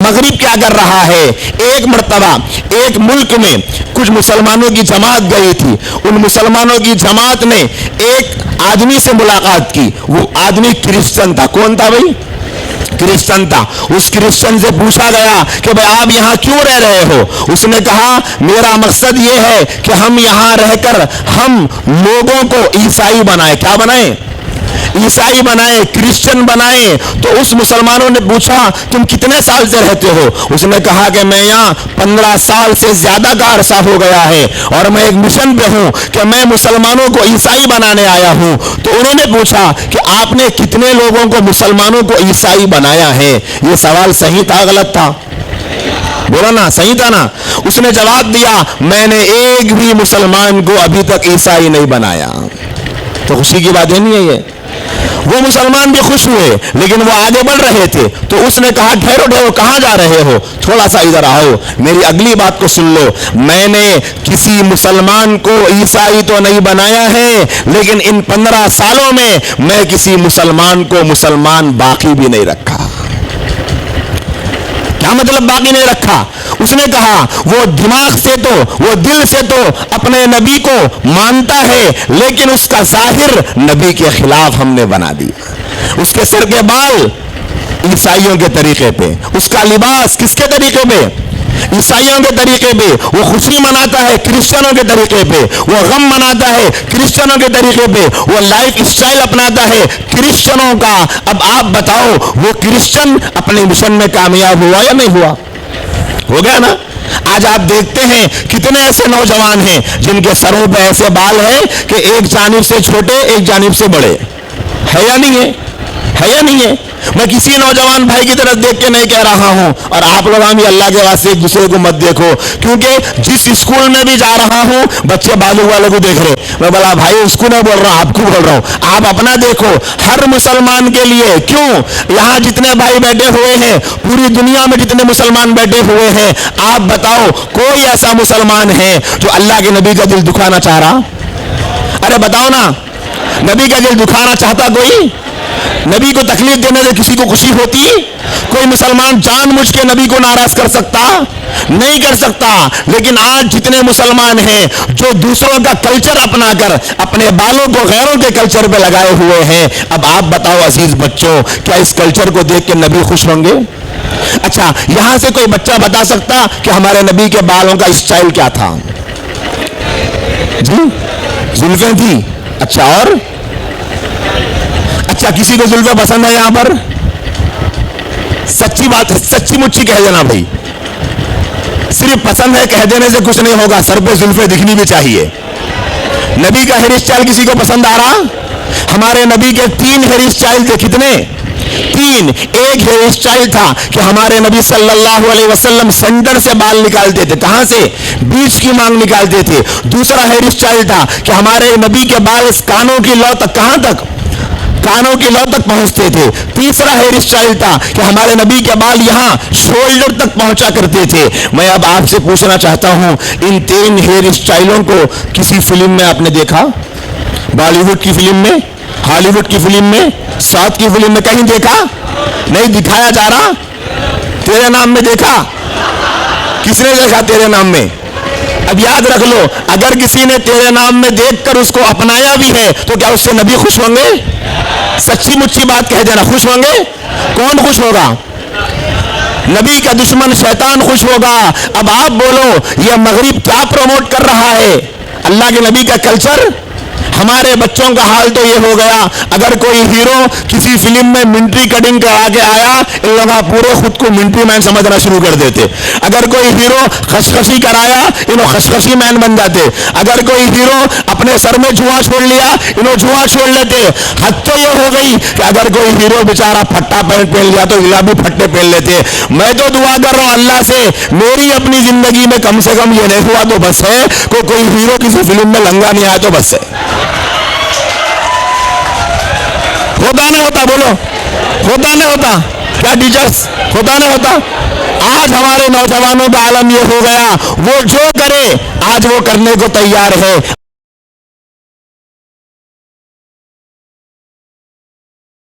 مغرب کیا کر رہا ہے. ایک مرتبہ ایک ملک میں کچھ مسلمانوں کی جماعت گئی تھی. ان مسلمانوں کی جماعت نے ایک آدمی سے ملاقات کی. وہ آدمی کرسچن تھا. کون تھا بھائی؟ کرسچن تھا. اس کرسچن سے پوچھا گیا کہ بھائی آپ یہاں کیوں رہ رہے ہو؟ اس نے کہا میرا مقصد یہ ہے کہ ہم یہاں رہ کر ہم لوگوں کو عیسائی بنائیں. کیا بنائیں؟ عیسائی بنائیں, کرسچن بنائیں. تو اس مسلمانوں نے پوچھا تم کتنے سال سے رہتے ہو؟ اس نے کہا کہ میں یہاں 15 سال سے زیادہ کا عرصہ ہو گیا ہے اور میں ایک مشن پہ ہوں کہ میں مسلمانوں کو عیسائی بنانے آیا ہوں. تو انہوں نے پوچھا کہ آپ نے کتنے لوگوں کو مسلمانوں کو عیسائی بنایا ہے؟ یہ سوال صحیح تھا غلط تھا؟ بولا نا, صحیح تھا نا. اس نے جواب دیا میں نے ایک بھی مسلمان کو ابھی تک عیسائی نہیں بنایا. تو خوشی کی بات نہیں ہے یہ؟ وہ مسلمان بھی خوش ہوئے لیکن وہ آگے بڑھ رہے تھے. تو اس نے کہا ٹھہرو ٹھہرو, کہاں جا رہے ہو؟ تھوڑا سا ادھر آؤ, میری اگلی بات کو سن لو. میں نے کسی مسلمان کو عیسائی تو نہیں بنایا ہے لیکن ان 15 سالوں میں کسی مسلمان کو مسلمان باقی بھی نہیں رکھا. کیا مطلب باقی نہیں رکھا؟ اس نے کہا وہ دماغ سے تو وہ دل سے تو اپنے نبی کو مانتا ہے لیکن اس کا ظاہر نبی کے خلاف ہم نے بنا دیا. اس کے سر کے بال عیسائیوں کے طریقے پہ, اس کا لباس کس کے طریقے پہ؟ عیسائیوں کے طریقے پہ. وہ خوشی مناتا ہے کرسچنوں کے طریقے پہ, وہ غم مناتا ہے کرسچنوں کے طریقے پہ, وہ لائف اسٹائل اپناتا ہے کرسچنوں کا. اب آپ بتاؤ وہ کرسچن اپنے مشن میں کامیاب ہوا یا نہیں ہوا؟ ہو گیا نا. آج آپ دیکھتے ہیں کتنے ایسے نوجوان ہیں جن کے سروں پہ ایسے بال ہیں کہ ایک جانب سے چھوٹے ایک جانب سے بڑے. ہے یا نہیں ہے؟ ہے یا نہیں ہے؟ میں کسی نوجوان بھائی کی طرف دیکھ کے نہیں کہہ رہا ہوں, اور آپ لوگ بھی اللہ کے واسطے ایک دوسرے کو مت دیکھو, کیونکہ جس اسکول میں بھی جا رہا ہوں بچے بازو والوں کو دیکھ رہے. میں بولا بھائی اس کو نہیں بول رہا ہوں, آپ کو بول رہا ہوں. آپ اپنا دیکھو. ہر مسلمان کے لیے, کیوں یہاں جتنے بھائی بیٹھے ہوئے ہیں, پوری دنیا میں جتنے مسلمان بیٹھے ہوئے ہیں, آپ بتاؤ کوئی ایسا مسلمان ہے جو اللہ کے نبی کا دل دکھانا چاہ رہا؟ ارے بتاؤ نا, نبی کا دل دکھانا چاہتا کوئی؟ نبی کو تکلیف دینے سے کسی کو خوشی ہوتی؟ کوئی مسلمان جان مجھ کے نبی کو ناراض کر سکتا؟ نہیں کر سکتا. لیکن آج جتنے مسلمان ہیں جو دوسروں کا کلچر اپنا کر اپنے بالوں کو غیروں کے کلچر پہ لگائے ہوئے ہیں, اب آپ بتاؤ عزیز بچوں, کیا اس کلچر کو دیکھ کے نبی خوش ہوں گے؟ اچھا, یہاں سے کوئی بچہ بتا سکتا کہ ہمارے نبی کے بالوں کا اسٹائل کیا تھا؟ جی زلفیں تھی. اچھا, اور اچھا کسی کو زلفیں پسند ہے یہاں پر؟ سچی بات ہے, سچی مچی کہہ دینا بھائی. صرف پسند ہے کہہ دینے سے کچھ نہیں ہوگا, سر پہ زلفیں دکھنی بھی چاہیے. نبی کا ہیئر اسٹائل کسی کو پسند آ رہا؟ ہمارے نبی کے 3 ہیئر اسٹائل تھے. کتنے؟ 3. ایک ہیئر اسٹائل تھا کہ ہمارے نبی صلی اللہ علیہ وسلم سینٹر سے بال نکالتے تھے. کہاں سے؟ بیچ کی مانگ نکالتے تھے. دوسرا ہیئر اسٹائل تھا کہ ہمارے نبی کے بال اس کانوں کی لو تک, کہاں تک؟ کانوں کی لو تک پہنچتے تھے. تیسرا ہیئر اسٹائل تھا کہ ہمارے نبی کے بال یہاں شولڈر تک پہنچا کرتے تھے. میں اب آپ سے پوچھنا چاہتا ہوں, ان 3 ہیئر اسٹائلوں کو کسی فلم میں آپ نے دیکھا؟ بالی ووڈ کی فلم میں, ہالی ووڈ کی فلم میں, ساؤتھ کی فلم میں کہیں دیکھا؟ نہیں دکھایا جا رہا. تیرے نام میں دیکھا؟ کس نے دیکھا تیرے نام میں؟ اب یاد رکھ لو, اگر کسی نے تیرے نام میں دیکھ کر اس کو اپنایا بھی ہے تو کیا اس سے نبی خوش ہوں گے؟ سچی مچی بات کہہ دینا, خوش ہوں گے؟ کون خوش ہوگا؟ نبی کا دشمن شیطان خوش ہوگا. اب آپ بولو یہ مغرب کیا پروموٹ کر رہا ہے؟ اللہ کے نبی کا کلچر. ہمارے بچوں کا حال تو یہ ہو گیا, اگر کوئی ہیرو کسی فلم میں منٹری کٹنگ کرا کے آیا, ان لوگ پورے خود کو منٹری مین سمجھنا شروع کر دیتے. اگر کوئی ہیرو خشخشی کرایا, انہوں خشخشی مین بن جاتے. اگر کوئی ہیرو اپنے سر میں جواں چھوڑ لیا, انہوں جواں چھوڑ لیتے. حد تو یہ ہو گئی کہ اگر کوئی ہیرو بیچارہ پھٹا پینٹ پہن لیا تو گلابی پھٹے پہن لیتے. میں تو دعا کر رہا ہوں اللہ سے, میری اپنی زندگی میں کم سے کم یہ نہیں ہوا تو بس ہے, کوئی ہیرو کسی فلم میں لنگا نہیں آیا تو بس ہے. ہوتا نہیں ہوتا؟ بولو, ہوتا نہیں ہوتا؟ کیا ٹیچرز ہوتا نہیں ہوتا؟ آج ہمارے نوجوانوں کا عالم یہ ہو گیا, وہ جو کرے آج وہ کرنے کو تیار ہے.